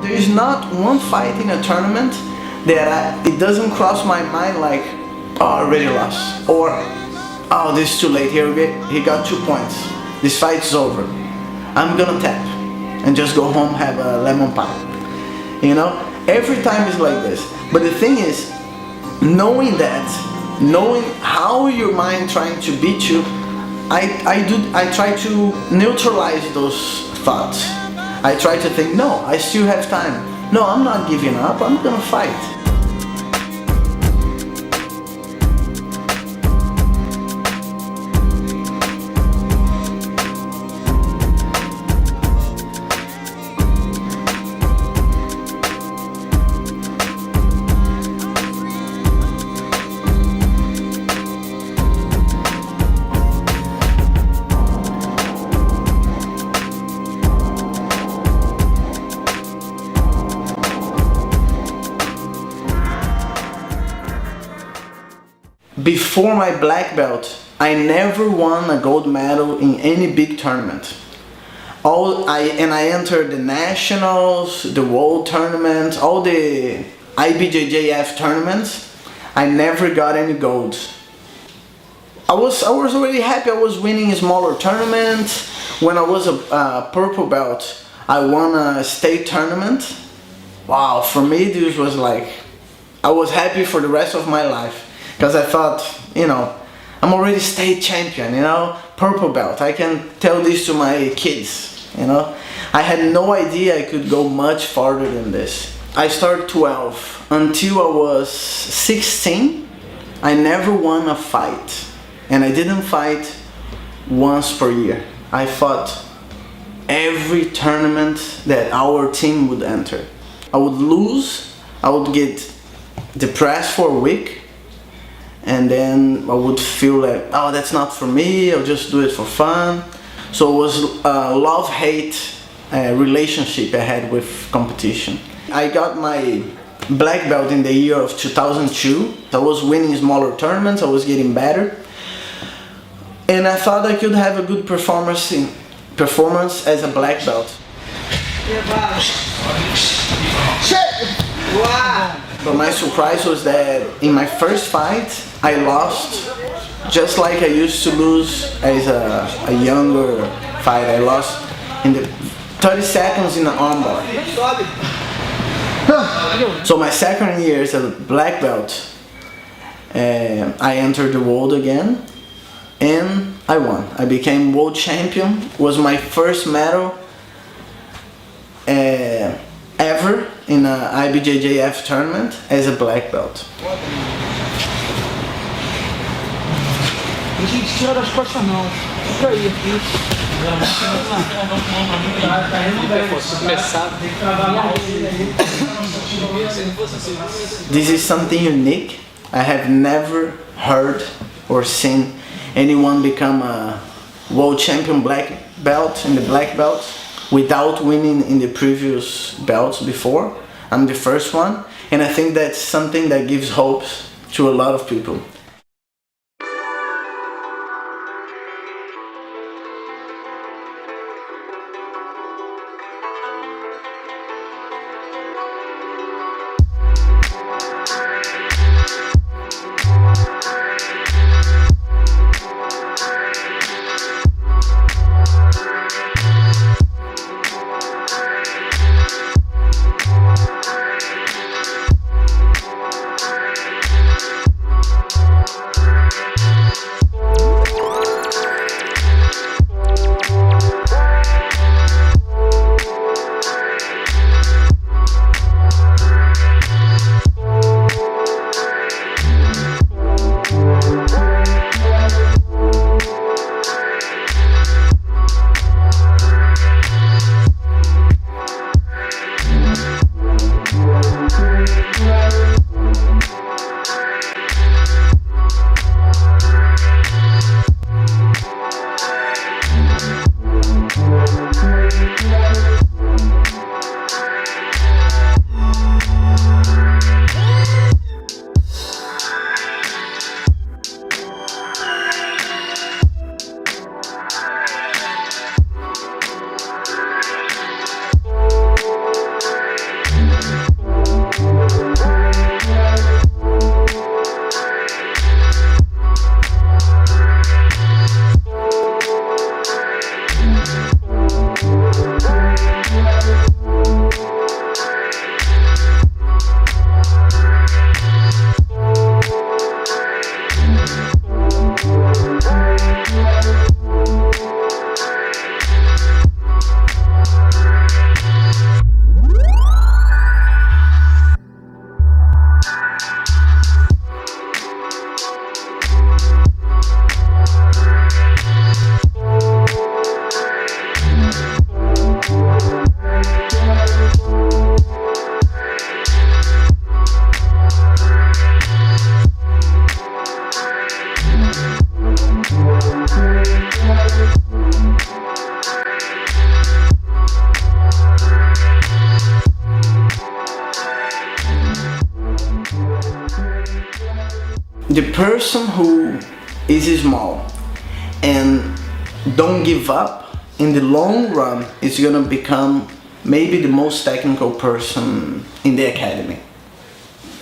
There is not one fight in a tournament that it doesn't cross my mind like, oh, I already lost, or oh, this is too late, he got 2 points, this fight's over, I'm gonna tap and just go home, have a lemon pie. You know, every time is like this. But the thing is, knowing how your mind trying to beat you, I try to neutralize those thoughts. I try to think, no, I still have time. No, I'm not giving up, I'm gonna fight. Before my black belt, I never won a gold medal in any big tournament. I entered the nationals, the world tournaments, all the IBJJF tournaments. I never got any golds. I was already happy. I was winning smaller tournaments. When I was a purple belt, I won a state tournament. Wow, for me this was like, I was happy for the rest of my life. Because I thought, you know, I'm already state champion, you know, purple belt. I can tell this to my kids, you know. I had no idea I could go much farther than this. I started 12. Until I was 16, I never won a fight. And I didn't fight once per year. I fought every tournament that our team would enter. I would lose, I would get depressed for a week. And then I would feel like, oh, that's not for me, I'll just do it for fun. So it was a love-hate relationship I had with competition. I got my black belt in the year of 2002. I was winning smaller tournaments, I was getting better. And I thought I could have a good performance as a black belt. But my surprise was that in my first fight, I lost just like I used to lose as a younger fight. I lost in the 30 seconds in the armbar. So my second year as a black belt, I entered the world again and I won. I became world champion. It was my first medal ever in a IBJJF tournament as a black belt. Tira das costas não. Fica aí, This is something unique. I have never heard or seen anyone become a world champion black belt in the black belt without winning in the previous belts before. I'm the first one, and I think that's something that gives hope to a lot of people. the person who is small and don't give up, in the long run is gonna become maybe the most technical person in the academy.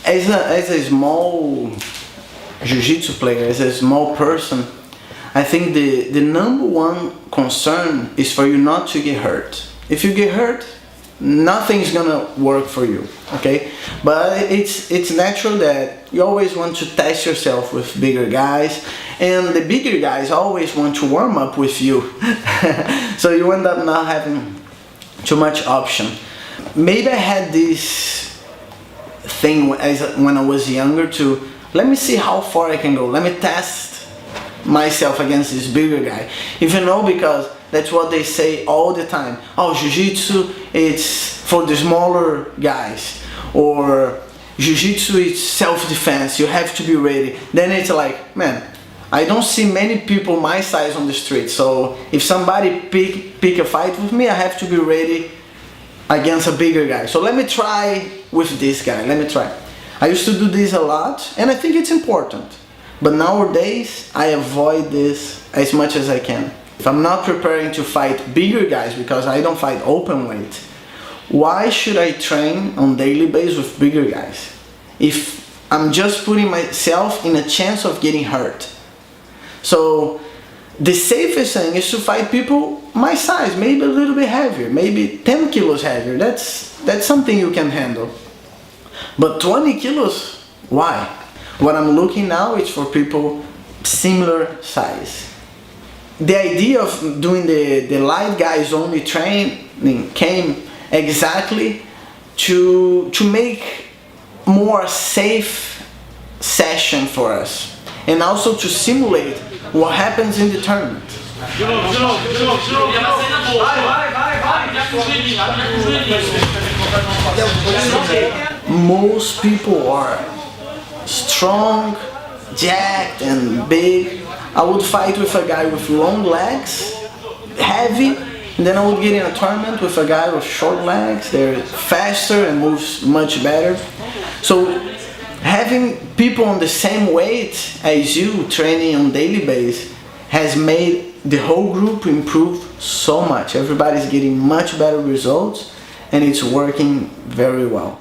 As a small Jiu-Jitsu player, as a small person, I think the number one concern is for you not to get hurt. If you get hurt, nothing's gonna work for you, okay? But it's natural that you always want to test yourself with bigger guys, and the bigger guys always want to warm up with you. So you end up not having too much option. Maybe I had this thing when I was younger to, let me see how far I can go, let me test myself against this bigger guy. Even though, because that's what they say all the time, oh, Jiu-Jitsu it's for the smaller guys, or Jiu-Jitsu is self-defense, you have to be ready. Then it's like, man, I don't see many people my size on the street, so if somebody pick a fight with me, I have to be ready against a bigger guy. So let me try with this guy, let me try. I used to do this a lot, and I think it's important. But nowadays, I avoid this as much as I can. If I'm not preparing to fight bigger guys, because I don't fight open weight, why should I train on daily basis with bigger guys? If I'm just putting myself in a chance of getting hurt. So the safest thing is to fight people my size, maybe a little bit heavier, maybe 10 kilos heavier. That's something you can handle. But 20 kilos, why? What I'm looking now is for people similar size. The idea of doing the light guys only training came exactly to make more safe session for us, and also to simulate what happens in the tournament. Most people are strong, jacked and big. I would fight with a guy with long legs, heavy, and then I would get in a tournament with a guy with short legs. They're faster and moves much better. So having people on the same weight as you training on daily basis has made the whole group improve so much. Everybody's getting much better results, and it's working very well.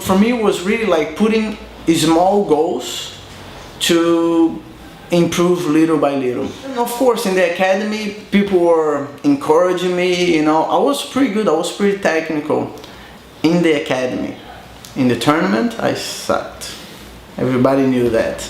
for me, it was really like putting small goals to improve little by little. And of course, in the academy, people were encouraging me, I was pretty good, I was pretty technical in the academy. In the tournament, I sucked. Everybody knew that.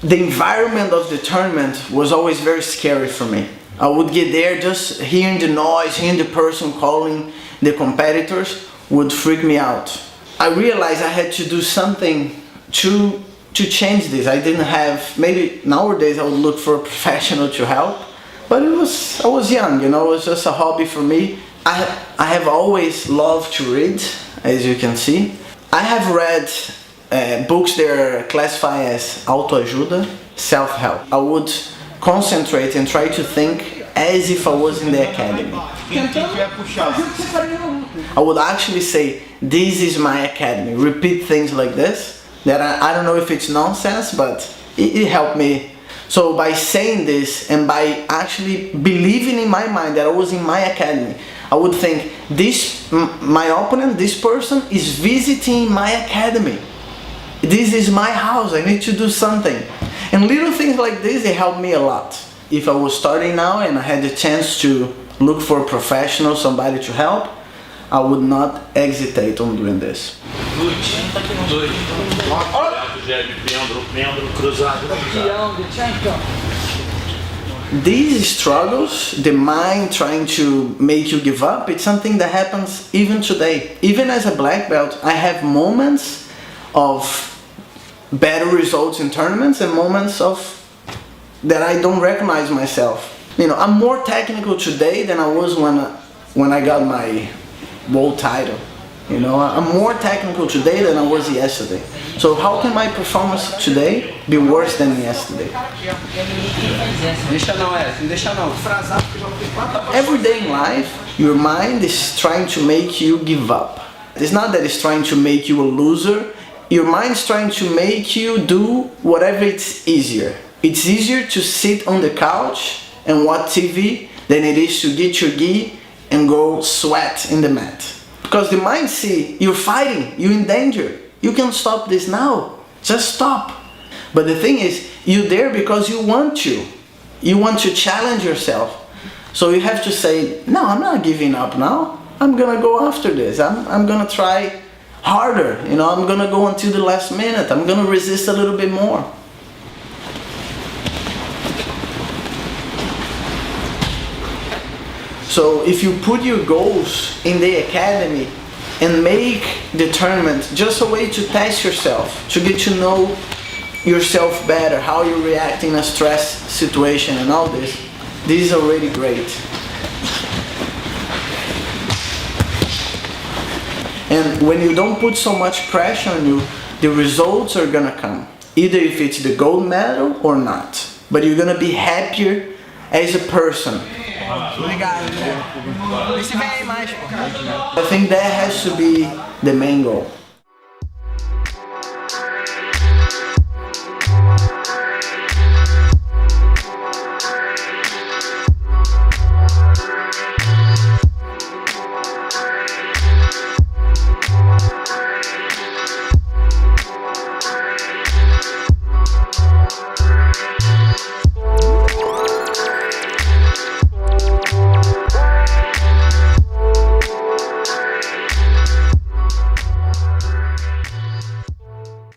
The environment of the tournament was always very scary for me. I would get there, just hearing the noise, hearing the person calling the competitors would freak me out. I realized I had to do something to change this. I didn't have, maybe nowadays I would look for a professional to help, but I was young, it was just a hobby for me. I have always loved to read, as you can see. I have read books that are classified as autoajuda, self-help. I would concentrate and try to think as if I was in the academy. I would actually say, this is my academy. Repeat things like this. That I don't know if it's nonsense, but it helped me. So by saying this and by actually believing in my mind that I was in my academy, I would think, my opponent, this person is visiting my academy. This is my house, I need to do something. And little things like this, they helped me a lot. If I was starting now and I had the chance to look for a professional, somebody to help, I would not hesitate on doing this. These struggles, the mind trying to make you give up, it's something that happens even today. Even as a black belt, I have moments of better results in tournaments and moments that I don't recognize myself. I'm more technical today than I was when I got my world title. I'm more technical today than I was yesterday. So how can my performance today be worse than yesterday? Every day in life, your mind is trying to make you give up. It's not that it's trying to make you a loser. Your mind is trying to make you do whatever it's easier. It's easier to sit on the couch and watch TV than it is to get your gi and go sweat in the mat. Because the mind see you're fighting, you're in danger. You can stop this now. Just stop. But the thing is, you're there because you want to. You want to challenge yourself. So you have to say, no, I'm not giving up now. I'm gonna go after this. I'm gonna try harder. I'm gonna go until the last minute. I'm gonna resist a little bit more. So if you put your goals in the academy and make the tournament just a way to test yourself, to get to know yourself better, how you react in a stress situation and all this is already great. And when you don't put so much pressure on you, the results are gonna come. Either if it's the gold medal or not. But you're gonna be happier as a person. Obrigado, né? E se vem aí mais, pô. I think that has to be the main goal.